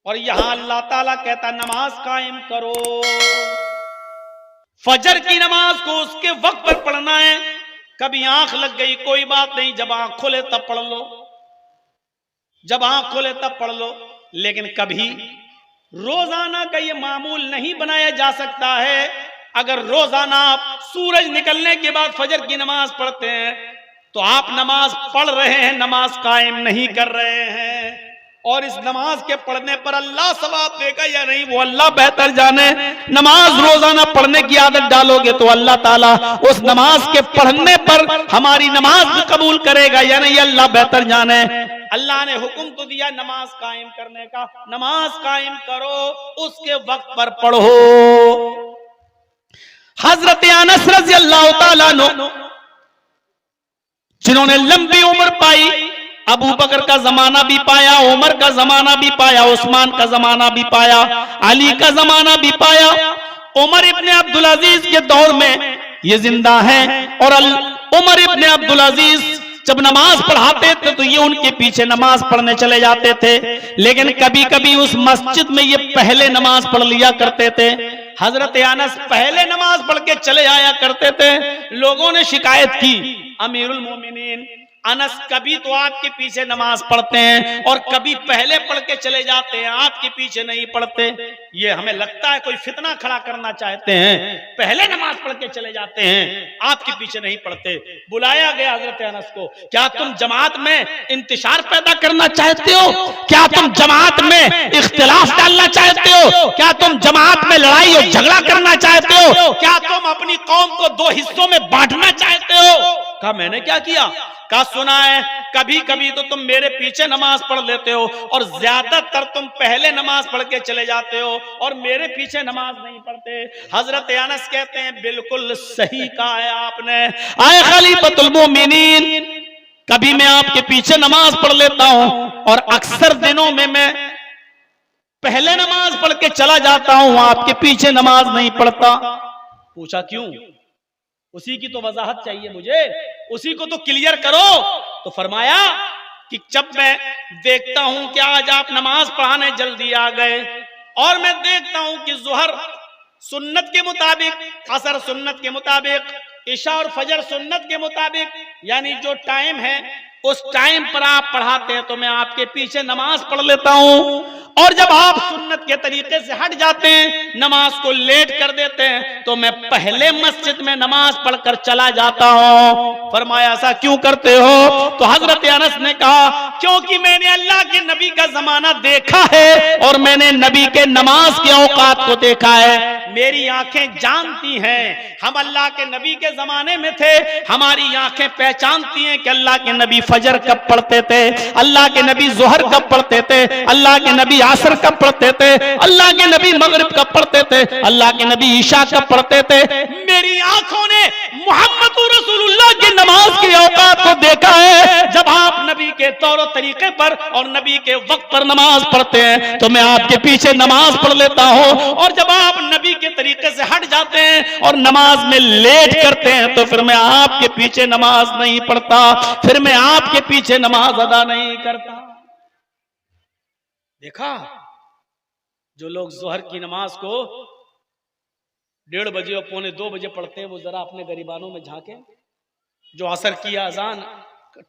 और यहां अल्लाह ताला कहता नमाज कायम करो। फजर की नमाज को उसके वक्त पर पढ़ना है। कभी आंख लग गई कोई बात नहीं, जब आंख खोले तब पढ़ लो, जब आंख खोले तब पढ़ लो। लेकिन कभी रोजाना का ये मामूल नहीं बनाया जा सकता है। अगर रोजाना आप सूरज निकलने के बाद फजर की नमाज पढ़ते हैं तो आप नमाज पढ़ रहे हैं, नमाज कायम नहीं कर रहे हैं। और इस नमाज के पढ़ने पर अल्लाह सवाब देगा या नहीं वो अल्लाह बेहतर जाने। नमाज रोजाना पढ़ने की आदत डालोगे तो अल्लाह ताला उस नमाज के पढ़ने पर हमारी नमाज भी कबूल करेगा या नहीं अल्लाह बेहतर जाने। अल्लाह ने हुक्म तो दिया नमाज कायम करने का, नमाज कायम करो, उसके वक्त पर पढ़ो। हजरत अनस रज़ियल्लाहु ताला अन्हु जिन्होंने लंबी उम्र पाई, अबू बकर का जमाना भी पाया, उमर का जमाना भी पाया, उस्मान का जमाना भी पाया, अली का जमाना भी पाया, उमर इब्ने अब्दुल अजीज के दौर में ये जिंदा है। और उमर इब्ने अब्दुल अजीज जब नमाज पढ़ाते थे तो ये उनके पीछे नमाज पढ़ने चले जाते थे। लेकिन कभी कभी उस मस्जिद में ये पहले नमाज पढ़ लिया करते थे। हजरत अनस पहले नमाज पढ़ के चले आया करते थे। लोगों ने शिकायत की अमीरुल मोमिनीन अनस कभी तो आपके पीछे नमाज पढ़ते हैं और कभी पहले पढ़ के चले जाते हैं, आपके पीछे नहीं पढ़ते। ये हमें लगता है कोई फितना खड़ा करना चाहते हैं, पहले नमाज पढ़ के चले जाते हैं, आपके पीछे नहीं पढ़ते। बुलाया गया हजरत अनस को, क्या तुम जमात में इंतशार पैदा करना चाहते हो? क्या तुम जमात में इख्तिलाफ डालना चाहते हो? क्या तुम जमात में लड़ाई और झगड़ा करना चाहते हो? क्या तुम अपनी कौम को दो हिस्सों में बांटना चाहते हो? कहा मैंने क्या किया? कहा सुना है कभी कभी तो तुम मेरे पीछे नमाज पढ़ लेते हो और ज्यादातर तुम पहले नमाज पढ़ के चले जाते हो और मेरे पीछे नमाज नहीं पढ़ते। हजरत अनस कहते हैं बिल्कुल सही कहा है आपने, आए खलीफतुल मोमिनीन, कभी मैं आपके पीछे नमाज पढ़ लेता हूं और अक्सर दिनों में मैं पहले नमाज पढ़ के चला जाता हूं, आपके पीछे नमाज नहीं पढ़ता। पूछा क्यों? उसी की तो वजाहत चाहिए मुझे, उसी को तो क्लियर करो। तो फरमाया कि जब मैं देखता हूं कि आज आप नमाज पढ़ाने जल्दी आ गए और मैं देखता हूं कि जुहर सुन्नत के मुताबिक, असर सुन्नत के मुताबिक, इशा और फजर सुन्नत के मुताबिक, यानी जो टाइम है उस टाइम पर आप पढ़ाते हैं तो मैं आपके पीछे नमाज पढ़ लेता हूं। और जब आप सुन्नत के तरीके से हट जाते हैं, नमाज को लेट कर देते हैं, तो मैं पहले मस्जिद में नमाज पढ़कर चला जाता हूं। फरमाया ऐसा क्यों करते हो? तो हजरत अनस ने कहा क्योंकि मैंने अल्लाह के नबी का जमाना देखा है और मैंने नबी के नमाज के औकात को देखा है। मेरी आंखें जानती हैं, हम अल्लाह के नबी के जमाने में थे, हमारी आंखें पहचानती हैं कि अल्लाह के नबी फजर कब पढ़ते थे, अल्लाह के नबी जोहर कब पढ़ते थे, अल्लाह के नबी असर कब पढ़ते थे, अल्लाह के नबी मगरिब कब पढ़ते थे, अल्लाह के नबी ईशा कब पढ़ते थे। मेरी आंखों ने मोहम्मद रसूलुल्लाह की नमाज के औकात को देखा है। जब आप नबी के तौर तरीके पर और नबी के वक्त पर नमाज पढ़ते हैं तो मैं आपके पीछे नमाज पढ़ लेता हूं, और जब आप नबी के तरीके से हट जाते हैं और नमाज में लेट करते हैं तो फिर मैं आपके पीछे नमाज नहीं पढ़ता, फिर मैं आपके पीछे नमाज अदा नहीं करता। देखा, जो लोग जोहर की नमाज को 1:30 बजे और 1:45 बजे पढ़ते हैं वो जरा अपने गरीबानों में झांके। जो असर की अजान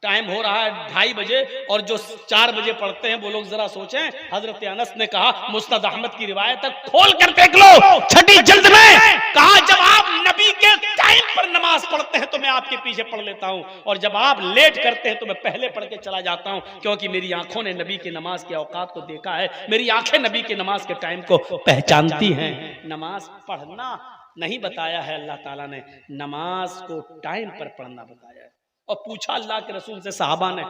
टाइम हो रहा है 2:30 बजे और जो 4 बजे पढ़ते हैं वो लोग जरा सोचें। हजरत अनस ने कहा, मुस्नद अहमद की रिवायत तक खोल कर देख लो, छठी जल्द में कहा जब आप नबी के टाइम पर नमाज पढ़ते हैं तो मैं आपके पीछे पढ़ लेता हूं, और जब आप लेट करते हैं तो मैं पहले पढ़ के चला जाता हूं, क्योंकि मेरी आंखों ने नबी की नमाज के औकात को देखा है, मेरी आंखें नबी की नमाज के टाइम को पहचानती हैं। नमाज पढ़ना नहीं बताया है अल्लाह ताला ने, नमाज को टाइम पर पढ़ना बताया है। और पूछा अल्लाह के रसूल से सहाबा ने,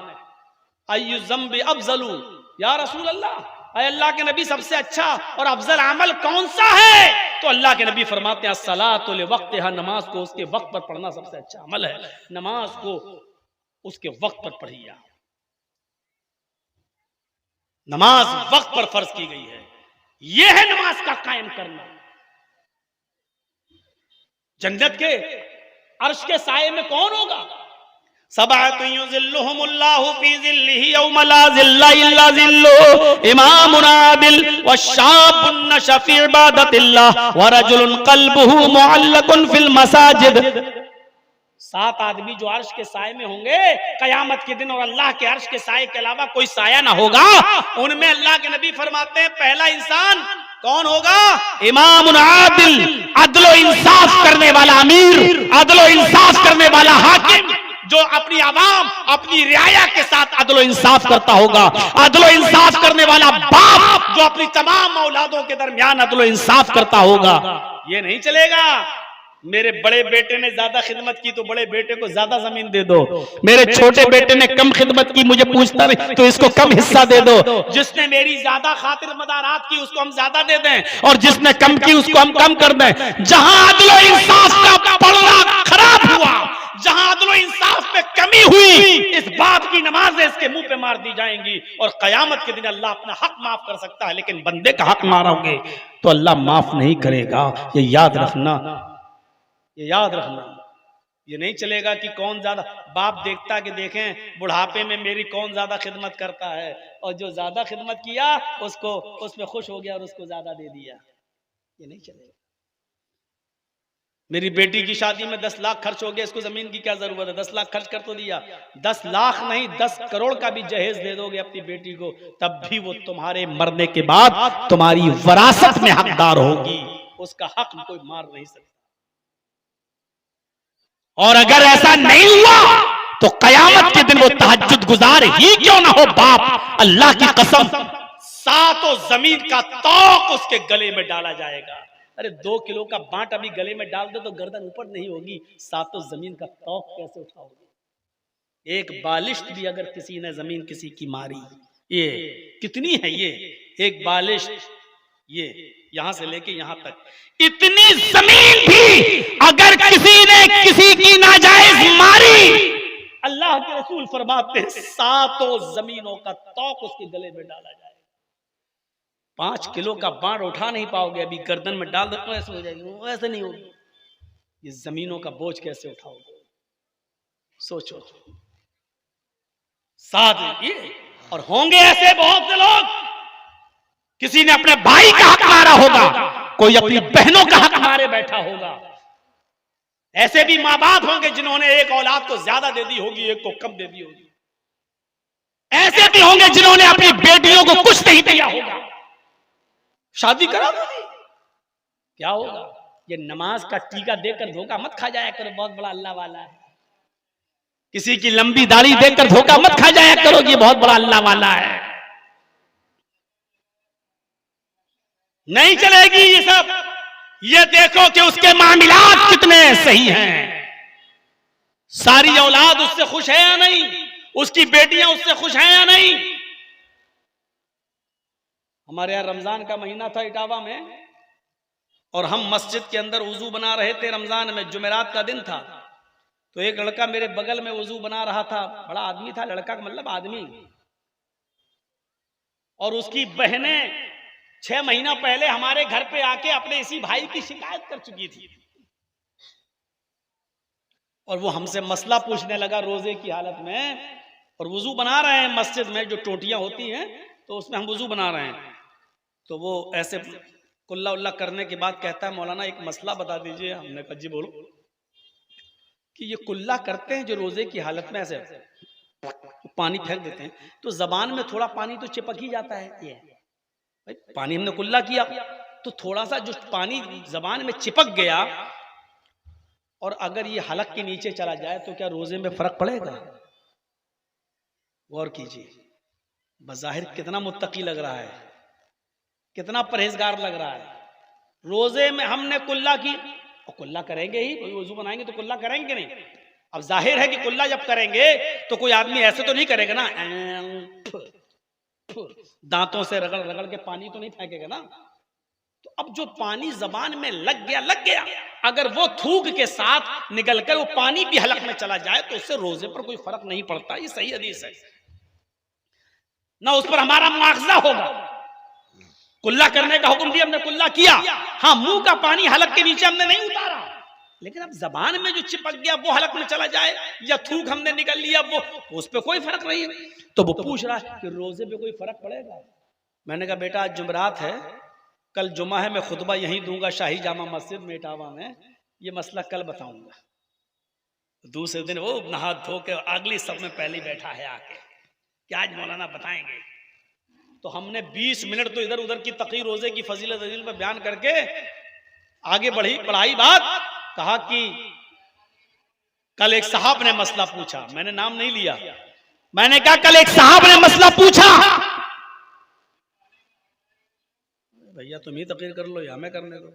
अय्यु ज़म्बि अफ़ज़लु या रसूल अल्लाह, अल्लाह के नबी सबसे अच्छा और अफजल अमल कौन सा है? तो अल्लाह के नबी फरमाते हैं अस्सलातु लिवक्तिहा, नमाज को उसके वक्त पर पढ़ना सबसे अच्छा अमल है। नमाज को उसके वक्त पर पढ़िए। नमाज वक्त पर फर्ज की गई है, यह है नमाज का कायम करना। जन्नत के अर्श के साये में कौन होगा? सबअतुन युज़िल्लुहुमुल्लाहु फी ज़िल्लिही यौम ला ज़िल्ला इल्ला ज़िल्लुहु इमामुन आदिल वशाबुन नशअ फी इबादतिल्लाह व रजुलुन क़ल्बुहु मुअल्लकुन फिल मसाजिद। 7 आदमी जो अर्श के साए में होंगे कयामत के दिन, और अल्लाह के अर्श के साए के अलावा कोई साया ना होगा। उनमें अल्लाह के नबी फरमाते हैं पहला इंसान कौन होगा? इमामुन आदिल, अदलो इंसाफ करने वाला अमीर, अदलो इंसाफ करने वाला हाकिम, जो अपनी आवाम अपनी रियाया के साथ अदलो इंसाफ करता होगा। अदलो इंसाफ करने वाला बाप जो अपनी तमाम औलादों के दरमियान अदलो इंसाफ करता होगा। ये नहीं चलेगा मेरे बड़े बेटे ने ज्यादा खिदमत की तो बड़े बेटे को ज्यादा जमीन दे दो, मेरे छोटे बेटे ने कम खिदमत की मुझे पूछता नहीं तो इसको कम हिस्सा दे दो, जिसने मेरी ज्यादा खातिर मदारात की उसको हम ज्यादा दे दें, और जिसने कम की उसको हम कम कर दें। जहां अदलो इंसाफ का पलड़ा खराब हुआ, जहां अदलो इंसाफ में कमी हुई, इस बाप की नमाजें इसके मुंह पे मार दी जाएंगी। और कयामत के दिन अल्लाह अपना हक माफ कर सकता है, लेकिन बंदे का हक मारोगे तो अल्लाह माफ नहीं करेगा। ये याद रखना, ये याद रखना। ये नहीं चलेगा कि कौन ज्यादा, बाप देखता कि देखें बुढ़ापे में मेरी कौन ज्यादा खिदमत करता है, और जो ज्यादा खिदमत किया उसको उसमें खुश हो गया और उसको ज्यादा दे दिया। ये नहीं चलेगा। मेरी बेटी की शादी में 10 लाख खर्च हो गया, इसको जमीन की क्या जरूरत है? 10 लाख खर्च कर तो दिया, 10 लाख नहीं 10 करोड़ का भी जहेज दे दोगे अपनी बेटी को, तब भी वो तुम्हारे मरने के बाद तुम्हारी वरासत में हकदार होगी, उसका हक कोई मार नहीं सकता। और अगर ऐसा नहीं हुआ तो कयामत के दिन वो तहज्जुद गुजार ही क्यों ना हो बाप, अल्लाह की कसम 7 जमीन का तौक उसके गले में डाला जाएगा। अरे 2 किलो का बांट अभी गले में डाल दो तो गर्दन ऊपर नहीं होगी, 7 जमीन का तौक कैसे उठाओगे? एक बालिश्त भी अगर किसी ने जमीन किसी की मारी, ये कितनी है, ये एक बालिश्त, ये यहां से लेके यहां तक इतनी जमीन भी अगर किसी ने किसी की नाजायज मारी, अल्लाह के रसूल फरमाते हैं 7 जमीनों का तौक उसके गले में डाला जाएगा। 5 किलो का बांट उठा नहीं पाओगे, अभी गर्दन में डाल दो ऐसे हो जाएगी, ऐसे नहीं होगी। ये जमीनों का बोझ कैसे उठाओगे? सोचो। 7 ये, और होंगे ऐसे बहुत से लोग, किसी ने अपने भाई का हक मारा होगा, कोई अपनी बहनों का हक मारे बैठा होगा। ऐसे भी माँ बाप होंगे जिन्होंने एक औलाद को ज्यादा दे दी होगी, एक को कम दे दी होगी। ऐसे भी होंगे जिन्होंने अपनी बेटियों को कुछ नहीं दिया होगा, शादी करा दो, क्या होगा? ये नमाज का टीका देकर धोखा मत खा जाया करो, बहुत बड़ा अल्लाह वाला है। किसी की लंबी दाढ़ी देखकर धोखा मत खा जाया करो, ये बहुत बड़ा अल्लाह वाला है। नहीं चलेगी ये सब। ये देखो कि उसके मामलात कितने सही हैं, सारी औलाद उससे खुश है या नहीं, उसकी बेटियां उससे खुश हैं या नहीं। हमारे यहाँ रमजान का महीना था इटावा में, और हम मस्जिद के अंदर वुजू बना रहे थे। रमजान में जुमेरात का दिन था, तो एक लड़का मेरे बगल में वुजू बना रहा था, बड़ा आदमी था, लड़का का मतलब आदमी, और उसकी बहनें 6 महीना पहले हमारे घर पे आके अपने इसी भाई की शिकायत कर चुकी थी, और वो हमसे मसला पूछने लगा रोजे की हालत में, और वुजू बना रहे हैं मस्जिद में, जो टोटियां होती हैं तो उसमें हम वुजू बना रहे हैं। तो वो ऐसे कुल्ला उल्ला करने के बाद कहता है मौलाना एक मसला बता दीजिए। हमने कहा जी बोलो। कि ये कुल्ला करते हैं जो रोजे की हालत में ऐसे पानी फेंक देते हैं, तो जबान में थोड़ा पानी तो चिपक ही जाता है। ये भाई पानी हमने कुल्ला किया तो थोड़ा सा जो पानी जबान में चिपक गया, और अगर ये हलक के नीचे चला जाए तो क्या रोजे में फर्क पड़ेगा? गौर कीजिए, बज़ाहिर कितना मुत्तकी लग रहा है, कितना परहेजगार लग रहा है। रोजे में हमने कुल्ला की, और कुल्ला करेंगे ही, कोई वजू बनाएंगे तो कुल्ला करेंगे नहीं। अब जाहिर है कि कुल्ला जब करेंगे तो कोई आदमी ऐसे तो नहीं करेगा ना, दांतों से रगड़ रगड़ के पानी तो नहीं फेंकेगा ना। तो अब जो पानी जबान में लग गया, अगर वो थूक के साथ निकलकर वो पानी भी हलक में चला जाए तो उससे रोजे पर कोई फर्क नहीं पड़ता। ये सही हदीस है, ना उस पर हमारा मुआवजा होगा। कुल्ला करने का हुक्म दिया, हमने कुल्ला किया, हाँ मुंह का पानी हलक के नीचे हमने नहीं उतारा, लेकिन अब जबान में जो चिपक गया वो हलक में चला जाए, या थूक हमने निकल लिया वो, उस पर कोई फर्क नहीं है। तो वो पूछ रहा है कि रोजे पे कोई फर्क पड़ेगा? मैंने कहा बेटा आज जुमरात है, कल जुमा है, मैं खुतबा यहीं दूंगा शाही जामा मस्जिद में इटावा में, ये मसला कल बताऊंगा। दूसरे दिन वो नहा धो के अगली सब में पहले बैठा है आके कि आज मौलाना बताएंगे। तो हमने 20 मिनट तो इधर उधर की तकी रोजे की फजीलत पर बयान करके आगे बढ़ाई बात। कहा कि कल एक साहब ने मसला पूछा, मैंने नाम नहीं लिया, मैंने कहा कल एक साहब ने मसला पूछा। भैया तुम ही तकरीर कर लो या हमें करने दो।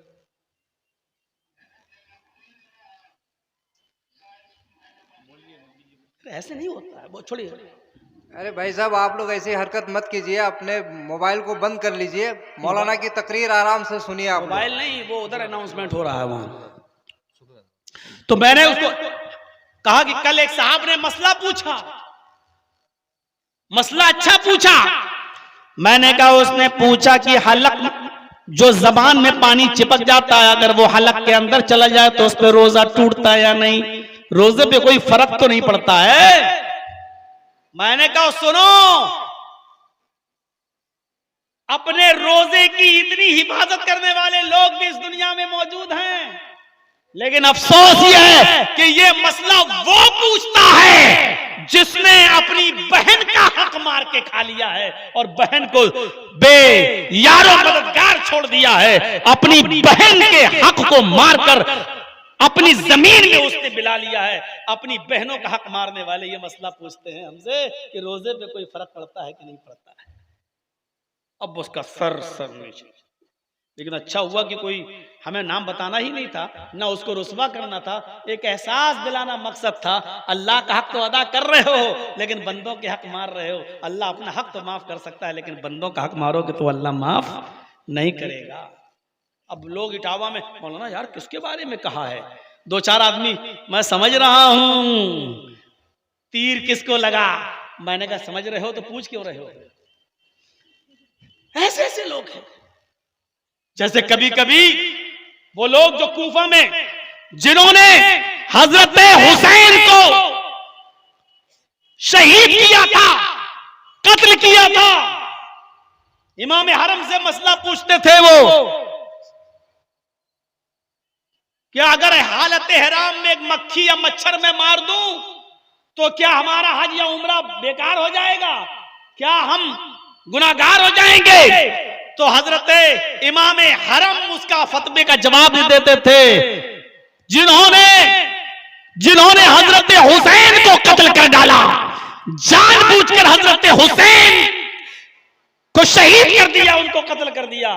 ऐसे नहीं होता है, वो छोड़िए। अरे भाई साहब आप लोग ऐसी हरकत मत कीजिए, अपने मोबाइल को बंद कर लीजिए, मौलाना की तकरीर आराम से सुनिए। आप मोबाइल नहीं, वो उधर अनाउंसमेंट हो रहा है वहां। तो मैंने उसको कहा कि कल एक साहब ने मसला पूछा, मसला अच्छा पूछा। मैंने कहा उसने पूछा कि हलक जो जबान में पानी चिपक जाता है, अगर वो हलक के अंदर चला जाए तो उस पर रोजा टूटता है या नहीं? रोजे पे कोई फर्क तो नहीं पड़ता है। मैंने कहा सुनो, अपने रोजे की इतनी हिफाजत करने वाले लोग भी इस दुनिया में मौजूद हैं, लेकिन अफसोस ये है कि ये मसला वो पूछता है जिसने अपनी बहन का हक मार के खा लिया है और बहन को यारो मददगार छोड़ दिया है। अपनी बहन के हक को मारकर अपनी जमीन में उसने मिला लिया है। अपनी बहनों का हक मारने वाले ये मसला पूछते हैं हमसे कि रोजे पे कोई फर्क पड़ता है कि नहीं पड़ता है। अब उसका सर नीचे। लेकिन अच्छा हुआ कि कोई हमें नाम बताना ही नहीं था, ना उसको रुस्वा करना था, एक एहसास दिलाना मकसद था। अल्लाह का हक तो अदा कर रहे हो, लेकिन बंदों के हक मार रहे हो। अल्लाह अपना हक तो माफ कर सकता है, लेकिन बंदों का हक मारोगे तो अल्लाह माफ नहीं करेगा। अब लोग इटावा में मौलाना यार किसके बारे में कहा है, 2-4 आदमी, मैं समझ रहा हूं तीर किसको लगा। मैंने कहा समझ रहे हो तो पूछ क्यों रहे हो? ऐसे ऐसे लोग हैं। जैसे कभी कभी वो लोग जो कूफा में जिन्होंने हजरत हुसैन को शहीद किया था, कत्ल किया था, इमाम हरम से मसला पूछते थे वो क्या अगर हालत हराम में एक मक्खी या मच्छर में मार दूं तो क्या हमारा हज या उम्रा बेकार हो जाएगा? क्या हम गुनाहगार हो जाएंगे? तो हजरत इमाम हरम उसका फतवे का जवाब भी देते थे। जिन्होंने हजरत हुसैन को कत्ल कर डाला, जानबूझकर हजरत हुसैन को शहीद कर दिया, उनको कत्ल कर दिया।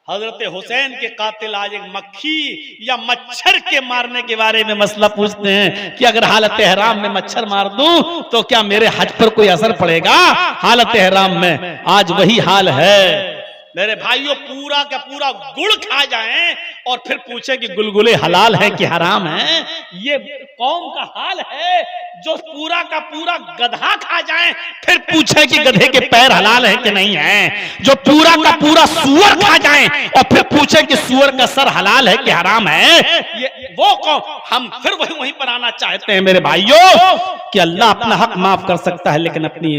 हजरत हुसैन के कातिल आज एक मक्खी या मच्छर के मारने के बारे में मसला पूछते हैं कि अगर हालत हराम में मच्छर मार दूं तो क्या मेरे हज पर कोई असर पड़ेगा? हालत हराम में आज वही हाल है। मेरे भाइयों, पूरा का पूरा गुड़ खा जाएं और फिर पूछे कि गुलगुले हलाल है कि हराम है, ये कौम का हाल है। जो पूरा का पूरा गधा खा जाए फिर पूछे कि गधे के पैर हलाल है कि नहीं है। जो पूरा का पूरा सूअर खा जाए और फिर पूछे कि सूअर का सर हलाल है कि हराम है, ये वो कौम। हम फिर वहीं पर आना चाहते हैं मेरे भाइयों कि अल्लाह अपना हक माफ कर सकता है, लेकिन अपनी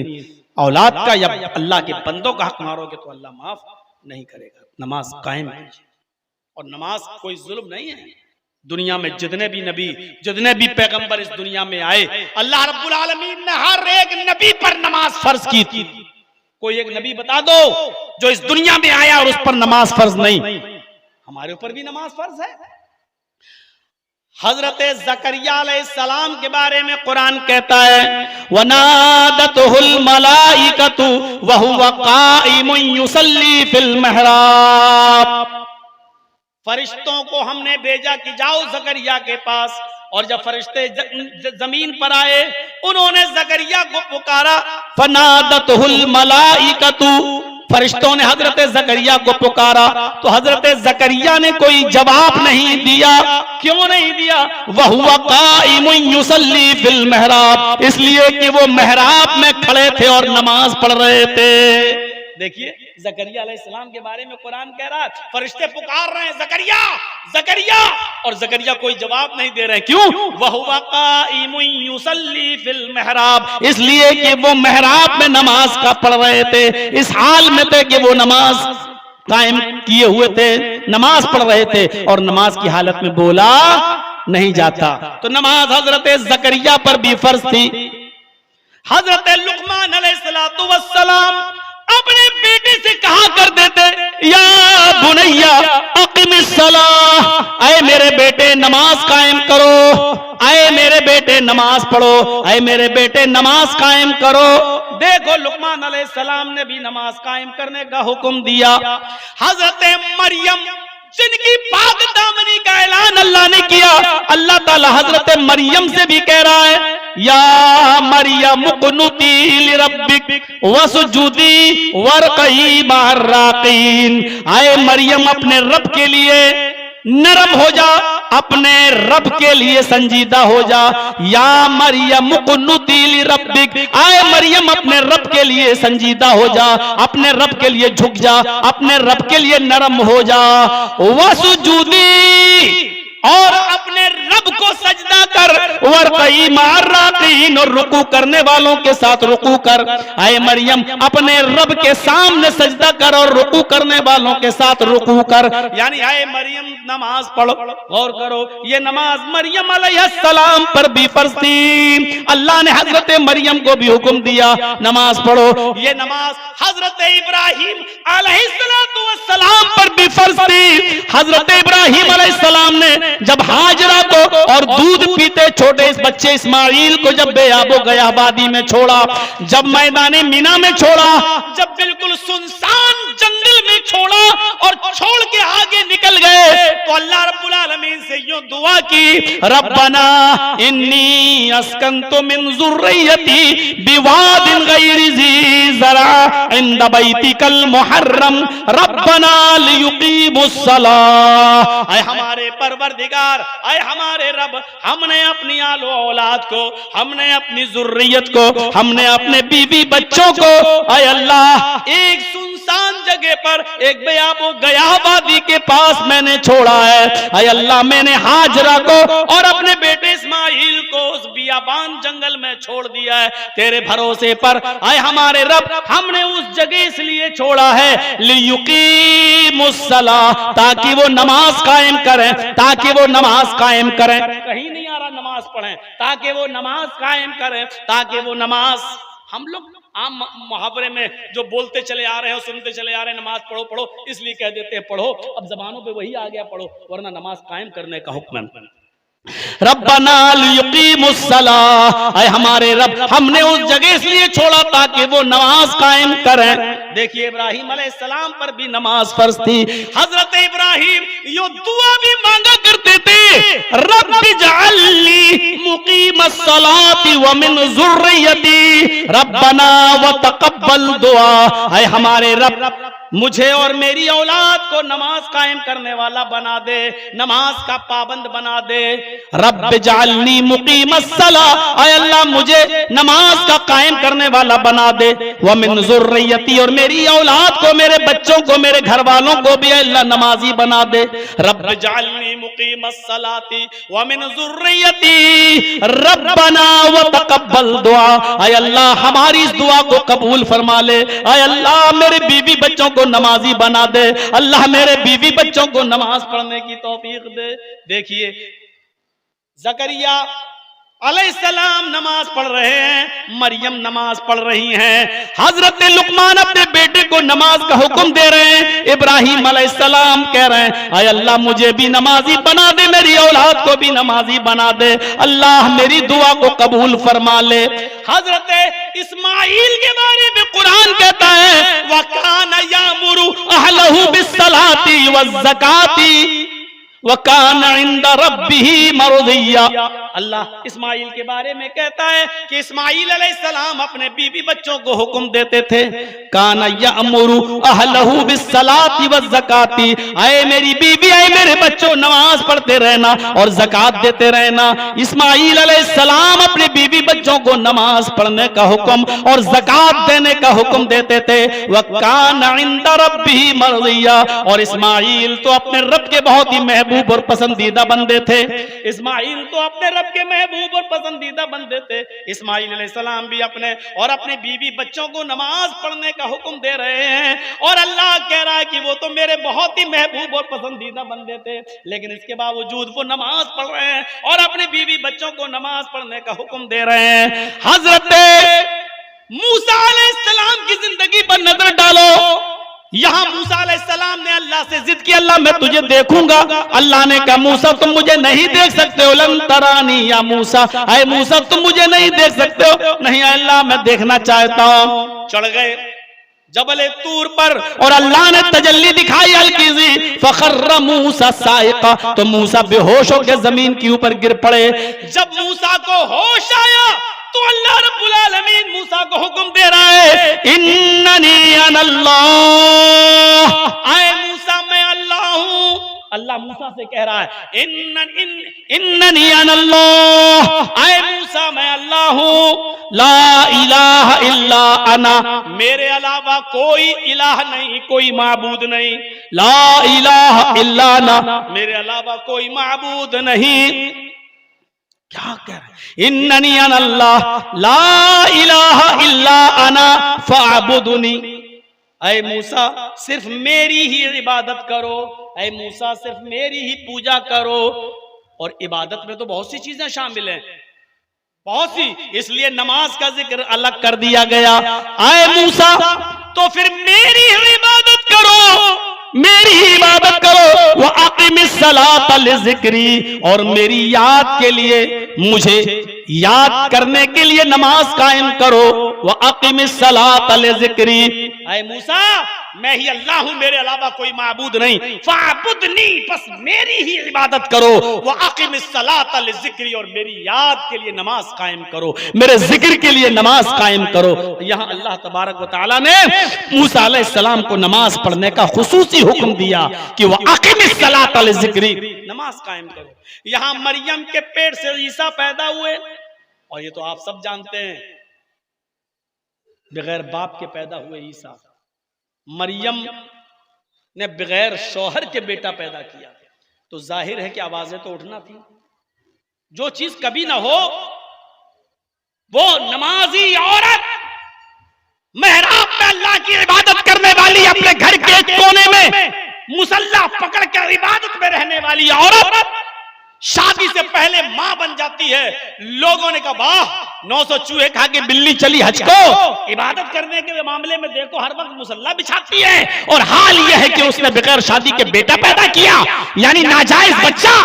औलाद का या अल्लाह के बंदों का हक मारोगे तो अल्लाह माफ नहीं करेगा। नमाज कायम है और नमाज कोई जुल्म नहीं है। दुनिया में जितने भी नबी, जितने भी पैगंबर इस दुनिया में आए, अल्लाह रब्बुल आलमीन ने हर एक नबी पर नमाज फर्ज की थी। कोई एक नबी बता दो जो इस दुनिया में आया और उस पर नमाज फर्ज नहीं। हमारे ऊपर भी नमाज फर्ज है। हजरत ज़करिया अलैहिस्सलाम के बारे में कुरान कहता है वनादतहुल मलाइकतु व हुवा काइमुन युसल्ली फिल महराब। फरिश्तों को हमने भेजा कि जाओ ज़करिया के पास, और जब फरिश्ते जमीन पर आए उन्होंने ज़करिया को पुकारा। फनादतहुल मलाइकतु, फरिश्तों ने हजरत ज़करिया को पुकारा तो हजरत ज़करिया ने कोई जवाब नहीं दिया। क्यों नहीं दिया? वहुवा काइमुन युसल्ली फिल महराब, इसलिए कि वो महराब में खड़े थे और नमाज पढ़ रहे थे। देखिए जकरिया अलैहिस्सलाम के बारे में कुरान कह रहा है, फरिश्ते पुकार रहे हैं जकरिया जकरिया, और जकरिया कोई जवाब नहीं दे रहे। क्यों? वहुवा काइमुन युसल्ली फिल मेहराब, इसलिए कि वो मेहराब में नमाज का पढ़ रहे थे, इस हाल में थे कि वो नमाज कायम किए हुए थे, नमाज पढ़ रहे थे, और नमाज की हालत में बोला नहीं जाता। तो नमाज हजरत जकरिया पर भी फर्ज थी। हजरत लुकमान अलैहिस्सलातु वस्सलाम अपने बेटे से कहा करते थे, या बुनैया अक़िमिस सलाह, ऐ मेरे बेटे नमाज कायम करो, ऐ मेरे बेटे नमाज पढ़ो, ऐ मेरे बेटे नमाज कायम करो। देखो लुकमान अलैहिस्सलाम ने भी नमाज कायम करने का हुक्म दिया। हजरत मरियम जिनकी पाक दामनी का ऐलान अल्लाह ने किया, अल्लाह ताला हजरत मरियम से भी कह रहा है, या मरियम कुनुती लिरब्बिक वसजुदी वरकई मअर राकीन, आए मरियम अपने रब के लिए नरम हो जा, अपने रब के लिए संजीदा हो जा। या मरियम कुनुती लिरब्बिक, आए मरियम अपने रब के लिए संजीदा हो जा, अपने रब के लिए झुक जा, अपने रब के लिए नरम हो जा। वसजुदी, और अपने रब को सजदा कर, वरकई मअर राकीन, और रुकू करने वालों के साथ रुकू कर। आए मरियम अपने रब के सामने सजदा कर और रुकू करने वालों के साथ रुकू कर। यानी आए मरियम नमाज पढ़ो, गौर करो, ये नमाज मरियम अलैहिस्सलाम पर भी फर्ज थी। अल्लाह ने हजरत मरियम को भी हुक्म दिया नमाज पढ़ो। ये नमाज हजरत इब्राहिम अलैहिस्सलाम पर भी फर्ज थी। हजरत इब्राहिम अलैहिस्सलाम ने जब हाजरा को और दूध पीते छोटे इस बच्चे इस्माइल को जब बेआबो गयाबादी में छोड़ा, जब मैदाने मीना में छोड़ा, जब बिल्कुल सुनसान जंगल में छोड़ा और छोड़ के आगे निकल गए, तो अल्लाह रब्बुल आलमीन से यूं दुआ की, रब्बना इन्नी अस्कंतु मिन ज़ुर्रियती बिवादिन गैरि ज़ी ज़रा इंद बैतिकल मुहर्रम रब्बना लियुकीमुस सलाह। ऐ हमारे परवरदिगार, ऐ हमारे रब, हमने अपनी आलो औलाद को, हमने अपनी ज़ुर्रियत को, हमने अपने बीवी बच्चों को, ऐ अल्लाह एक सुनसान जगह पर, एक बेआबो गयाबादी के पास मैंने छोड़ा है। ऐ अल्लाह मैंने हाजरा को और अपने बेटे इस्माइल को उस बियाबान जंगल में छोड़ दिया है तेरे भरोसे पर। ऐ हमारे रब, हमने उस जगह इसलिए छोड़ा है लियुकीमुस सलाह, ताकि वो नमाज कायम करें, ताकि वो नमाज कायम करें। कहीं नहीं आ रहा नमाज पढ़ें, ताकि वो नमाज कायम करें, ताकि वो नमाज, हम लोग आम मुहावरे में जो बोलते चले आ रहे हैं, सुनते चले आ रहे हैं, नमाज पढ़ो पढ़ो, इसलिए कह देते हैं पढ़ो। अब जबानों पे वही आ गया पढ़ो, वरना नमाज कायम करने का हुक्म है। रब्बना लियुकीमुस सलाह, ऐ हमारे रब, हमने उस जगह इसलिए छोड़ा ताकि वो नमाज कायम करें। देखिए इब्राहिम अलैहिस्सलाम पर भी नमाज फर्ज थी। हजरत इब्राहिम यो दुआ भी मांगा करते थे, रब्बि जअल्नी मुकीमस सलाति व मिन ज़ुर्रियती रब्बना व तक़ब्बल दुआ। ऐ हमारे रब, मुझे और मेरी औलाद को नमाज कायम करने वाला बना दे, नमाज का पाबंद बना दे। रब्बि जअल्नी मुकीमस सलाह, ऐ अल्लाह मुझे नमाज का कायम करने वाला बना दे। व मिन ज़ुर्रियती, और मेरी औलाद को, मेरे बच्चों को, मेरे घर वालों को भी अल्लाह नमाजी बना दे। रब्बि जअल्नी मुकीमस सलाती व मिन ज़ुर्रियती रब्बना व तक़ब्बल दुआ। ऐ अल्लाह हमारी इस दुआ को कबूल फरमा ले। ऐ अल्लाह मेरे बीवी बच्चों को नमाजी बना दे। अल्लाह मेरे बीवी बच्चों को नमाज पढ़ने की तौफीक दे। देखिए जकरिया अलैहिस्सलाम नमाज पढ़ रहे हैं, मरियम नमाज पढ़ रही हैं, हजरत लुकमान अपने बेटे को नमाज का हुक्म दे रहे हैं। इब्राहिम अलैहिस्सलाम कह रहे हैं, ऐ अल्लाह मुझे भी नमाजी बना दे, मेरी औलाद को भी नमाजी बना दे, अल्लाह मेरी दुआ को कबूल फरमा ले। हजरत इस्माइल के बारे में कुरान कहता है, वकाना यामुरु अहलहु बिस्सलाति वज़्ज़काति वकान इंद रब्बिही मर्दिया। अल्लाह इस्माइल के बारे में कहता है कि इस्माइल अलैहिस्सलाम अपने बीवी बच्चों को हुक्म देते थे, काना यअमुरु अहलहु बिस्सलाति वज़्ज़काति, ऐ मेरी बीवी, ऐ मेरे बच्चों, नमाज पढ़ते रहना और ज़कात देते रहना। इस्माइल अलैहिस्सलाम अपने बीवी बच्चों को नमाज पढ़ने का हुक्म और ज़कात देने का हुक्म देते थे। वकाना इंद रब्बिही मर्दिया, और इस्माइल तो अपने रब के बहुत ही महबूब और पसंदीदा बंदे थे। इस्माइल तो अपने रब के महबूब और पसंदीदा बंदे थे। इस्माइल अलैहिस्सलाम भी अपने और अपने बीवी बच्चों को नमाज पढ़ने का हुक्म दे रहे हैं, और अल्लाह कह रहा है कि वो तो मेरे बहुत ही महबूब और पसंदीदा बंदे थे, लेकिन इसके बावजूद वो नमाज पढ़ रहे हैं और अपने बीवी बच्चों को नमाज पढ़ने का हुक्म दे रहे हैं। हजरत मूसा अलैहिस्सलाम की जिंदगी पर नजर डालो। यहां मूसा अलैहिस्सलाम ने अल्लाह से जिद की, अल्लाह मैं तुझे देखूंगा। अल्लाह ने कहा मूसा तुम मुझे नहीं देख सकते हो, लन तरानी या मूसा, अरे मूसा तुम मुझे नहीं देख सकते हो। नहीं अल्लाह मैं देखना चाहता हूं। चढ़ गए जबल तूर पर और अल्लाह ने तजल्ली दिखाई हल्की सी, फखर्र मूसा साइका, तो मूसा बेहोश होकर जमीन के ऊपर गिर पड़े। जब मूसा को होश आया तो अल्लाह रब्बुल आलमीन मूसा को हुक्म दे रहा है, इन्ननी अनल्लाह, आए मूसा मैं अल्लाह हूं। अल्लाह मूसा से कह रहा है इन्ननी अनल्लाह, आए मूसा मैं अल्लाह हूं। ला इलाहा इल्ला अना, मेरे अलावा कोई इलाह नहीं, कोई माबूद नहीं। ला इलाहा इल्ला अना, मेरे अलावा कोई माबूद नहीं। क्या कह रहे? इन्ननी अनल्लाह ला इलाहा इल्ला अना फअबुदुनी, ऐ मूसा सिर्फ मेरी ही इबादत करो, ऐ मूसा सिर्फ मेरी ही पूजा करो। और इबादत में तो बहुत सी चीजें शामिल हैं, बहुत सी, इसलिए नमाज का जिक्र अलग कर दिया गया। ऐ मूसा तो फिर मेरी ही इबादत करो, मेरी ही इबादत करो। वह अक़िमिस सलात लिज़िक्री, और मेरी याद के लिए, मुझे याद करने के लिए नमाज कायम करो। वह अक़िमिस सलात लिज़िक्री, ऐ मूसा मैं ही अल्लाह हूं, मेरे अलावा कोई माबूद नहीं। फ़अबुदनी, बस मेरी ही इबादत करो। वह अक़िमिस सलात लिज़िक्री, और मेरी याद के लिए नमाज कायम करो, मेरे जिक्र के लिए नमाज कायम करो। यहां अल्लाह तबारक व तआला ने मूसा अलैहिस्सलाम को नमाज पढ़ने का खुसूसी हुक्म दिया कि वह अक़िमिस सलात लिज़िक्री, नमाज कायम करो। यहां मरियम के पेट से ईसा पैदा हुए, और ये तो आप सब जानते हैं, बगैर बाप के पैदा हुए ईसा। मरियम ने बगैर शौहर के बेटा पैदा किया, तो जाहिर है कि आवाजें तो उठना थी। जो चीज कभी ना हो, वो नमाजी औरत, मेहराब में अल्लाह की इबादत करने वाली, अपने घर के एक कोने में मुसल्ला पकड़कर इबादत में रहने वाली औरत शादी से पहले मां बन जाती है। लोगों ने कहा वाह, 900 चूहे खा के बिल्ली चली हज को। इबादत करने के मामले में देखो हर वक्त मुसल्ला बिछाती है, और हाल यह है कि उसने बगैर शादी के बेटा पैदा किया, यानी नाजायज बच्चा।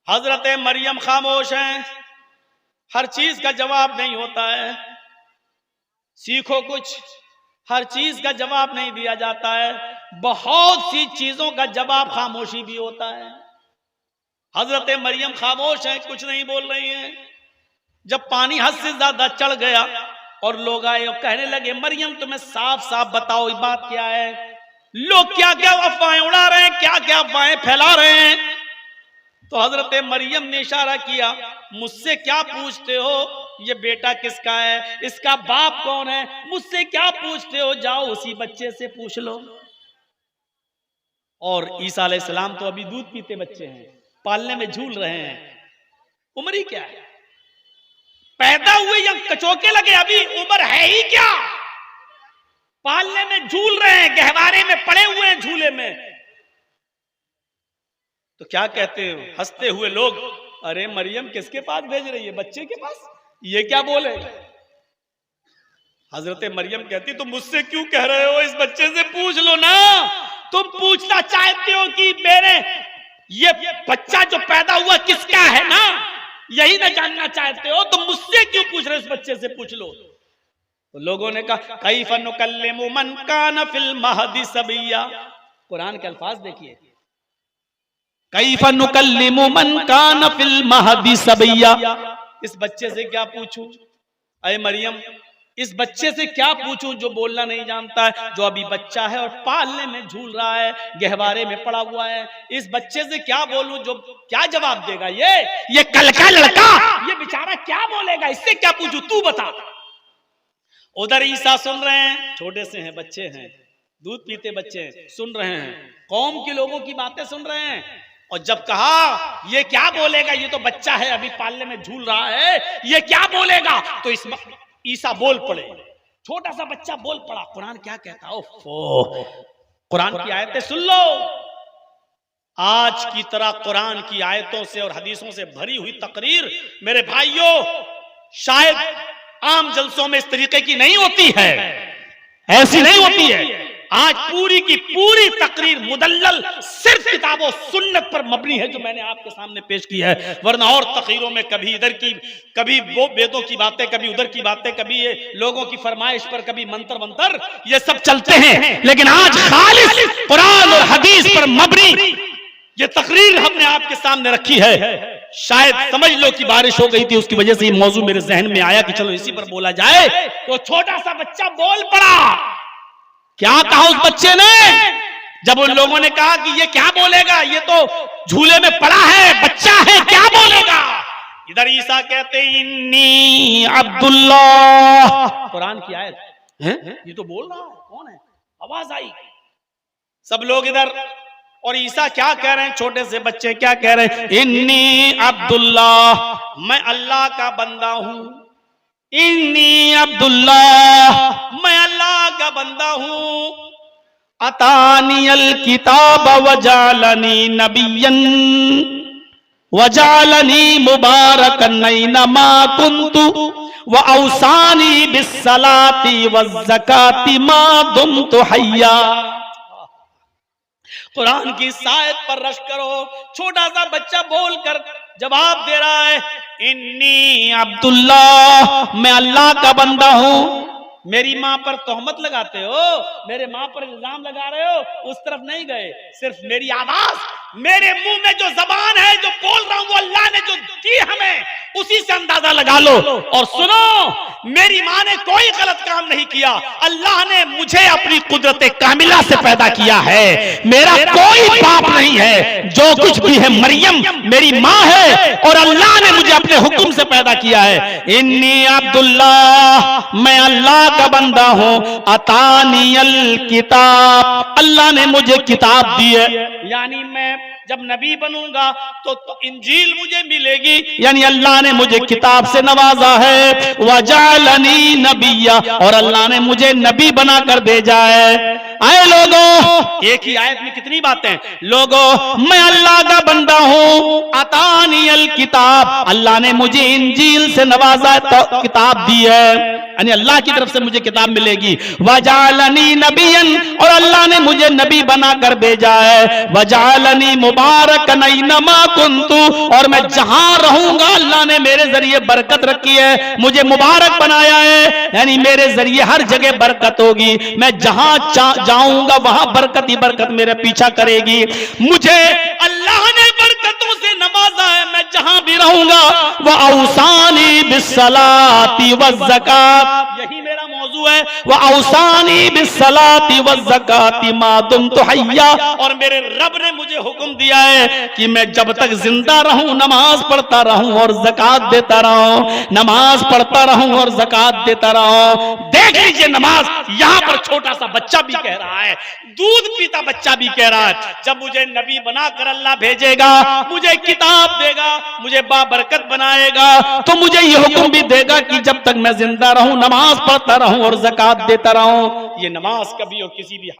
हजरत मरियम खामोश हैं, हर चीज का जवाब नहीं होता है। सीखो कुछ, हर चीज का जवाब नहीं दिया जाता है, बहुत सी चीजों का जवाब खामोशी भी होता है। हजरत मरियम खामोश है, कुछ नहीं बोल रही हैं। जब पानी हद से ज्यादा चढ़ गया और लोग आए और कहने लगे मरियम तुम्हें साफ साफ बताओ ये बात क्या है। लोग क्या क्या अफवाहें उड़ा रहे हैं, क्या क्या अफवाहें फैला रहे हैं। तो हजरत मरियम ने इशारा किया, मुझसे क्या पूछते हो, ये बेटा किसका है, इसका बाप कौन है, मुझसे क्या पूछते हो, जाओ उसी बच्चे से पूछ लो। और ईसा अलैहिस्सलाम तो अभी दूध पीते बच्चे हैं, पालने में झूल रहे हैं। उम्र ही क्या है, पैदा हुए या कचोके लगे, अभी उम्र है ही क्या। पालने में झूल रहे हैं, गहवारे में पड़े हुए हैं झूले में। तो क्या कहते हैं हंसते हुए लोग, अरे मरियम किसके पास भेज रही है, बच्चे के पास, ये क्या बोले। हजरत मरियम कहती तुम मुझसे क्यों कह रहे हो, इस बच्चे से पूछ लो ना। तुम पूछना चाहते हो कि मेरे ये बच्चा जो पैदा हुआ किसका है ना, यही ना जानना चाहते हो, तुम मुझसे क्यों पूछ रहे हो, इस बच्चे से पूछ लो। तो लोगों ने कहा कैफ़ नुकल्लिमु मन कान फिल महदी सबिय्या। कुरान के अल्फाज देखिए, कैफ नुकल्लिमु मन कान फिल महदी सबैया। इस बच्चे से क्या पूछूं, अरे मरियम इस बच्चे से क्या पूछूं जो बोलना नहीं जानता है, जो अभी बच्चा है और पालने में झूल रहा है, गहवारे में पड़ा हुआ है। इस बच्चे से क्या बोलूं, जो क्या जवाब देगा? ये कल का लड़का, ये बेचारा क्या बोलेगा, इससे क्या पूछूं, तू बता। उधर ईसा सुन रहे हैं, छोटे से हैं, बच्चे हैं, दूध पीते बच्चे हैं, सुन रहे हैं, कौम के लोगों की बातें सुन रहे हैं। और जब कहा ये क्या बोलेगा, ये तो बच्चा है, अभी पालने में झूल रहा है, ये क्या बोलेगा, तो इस ईसा बोल पड़े, छोटा सा बच्चा बोल पड़ा। कुरान क्या कहता है, कुरान की आयतें सुन लो। आज की तरह कुरान की आयतों से और हदीसों से भरी हुई तकरीर मेरे भाइयों शायद आम जलसों में इस तरीके की नहीं होती है, ऐसी नहीं होती है। आज पूरी की पूरी तकरीर मुदल्लल सिर्फ किताबों सुन्नत पर मबनी है, जो मैंने आपके सामने पेश की है। वरना और तकरीरों में कभी इधर की, कभी वो वेदों की बातें, कभी उधर की बातें, कभी ये लोगों की फरमाइश पर, कभी मंत्र मंत्र, ये सब चलते हैं। लेकिन आज खालिस कुरान और हदीस पर मबनी ये तकरीर हमने आपके सामने रखी है। शायद समझ लो कि बारिश हो गई थी, उसकी वजह से ये मौजू मेरे जहन में आया कि चलो इसी पर बोला जाए। तो छोटा सा बच्चा बोल पड़ा। क्या कहा उस बच्चे ने? जब उन लोगों ने कहा कि ये क्या बोलेगा, ये तो झूले में पड़ा है, बच्चा है, क्या बोलेगा? इधर ईसा कहते इन्नी अब्दुल्लाह, कुरान की आयत है, ये तो बोल रहा है, कौन है? आवाज आई, सब लोग इधर, और ईसा क्या कह रहे हैं, छोटे से बच्चे क्या कह रहे हैं, इन्नी अब्दुल्लाह, मैं अल्लाह का बंदा हूं। इन्नी अब्दुल्लाह, मैं अल्लाह का बंदा हूं। अतानियल किताब वजालनी नबियन वजालनी मुबारकन ऐनमा कुन्तु व औसानी बिस्सलाति वज़्ज़काति मा दुमतु हय्या। कुरान की आयत पर रश करो। छोटा सा बच्चा बोलकर जवाब दे रहा है, इन्नी अब्दुल्लाह, मैं अल्लाह का बंदा हूं। मेरी माँ पर तोहमत लगाते हो, मेरे माँ पर इल्जाम लगा रहे हो, उस तरफ नहीं गए। सिर्फ मेरी आवाज, मेरे मुंह में जो जबान है, जो बोल रहा हूं, वो अल्लाह ने जो दी हमें, उसी से अंदाजा लगा लो। और सुनो, मेरी माँ ने कोई गलत काम नहीं किया, अल्लाह ने मुझे अपनी कुदरत कामिला से पैदा किया है। मेरा कोई पाप नहीं है, जो कुछ भी है मरियम मेरी माँ है और अल्लाह ने मुझे अपने हुक्म से पैदा किया है। इन्नी अब्दुल्लाह, मैं अल्लाह का बंदा हूं। अतानियल किताब, अल्लाह ने मुझे किताब दी है, यानी मैं जब नबी बनूंगा तो इंजील मुझे मिलेगी, यानी अल्लाह ने मुझे किताब से नवाजा है। वजालनी नबिया, और अल्लाह ने मुझे नबी बनाकर भेजा है। आए लोगों, एक ही आयत में कितनी बातें। लोगों, मैं अल्लाह का बंदा हूं। अतानियल किताब, अल्लाह ने मुझे इंजील से नवाजा, तो किताब दी है, यानी अल्लाह की तरफ से मुझे किताब मिलेगी। वजालनी नबियन, और अल्लाह ने मुझे नबी बनाकर भेजा है। वजालनी मुबारकन ऐनमा कुन्तु, और मैं जहां रहूंगा अल्लाह ने मेरे जरिए बरकत रखी है, मुझे मुबारक बनाया है, यानी मेरे जरिए हर जगह बरकत होगी। मैं जहां जाऊंगा वहां बरकत ही बरकत मेरे पीछा करेगी। मुझे अल्लाह ने बरकतों से नवाजा है, मैं जहां भी रहूंगा। वह औसानी बिस्सलाति वज़्ज़कात, यही मेरा मौजू है। वह औसानी बिस्सलाति वज़्ज़काति मा दुमतु हय्या, और मेरे रब ने मुझे हुक्म दिया है कि मैं जब तक जिंदा रहूं नमाज पढ़ता रहूं और ज़कात देता रहूं, नमाज पढ़ता रहूं और ज़कात देता रहूं। देख लीजिए नमाज, यहां पर छोटा सा बच्चा भी कह रहा है, दूध पीता बच्चा भी कह रहा है, जब मुझे नबी बनाकर अल्लाह भेजेगा, मुझे किताब देगा, मुझे बाबरकत बनाएगा, तो मुझे यह हुक्म भी देगा कि जब तक मैं जिंदा रहूं नमाज पढ़ता रहूं और ज़कात देता रहूं। ये नमाज कभी और किसी भी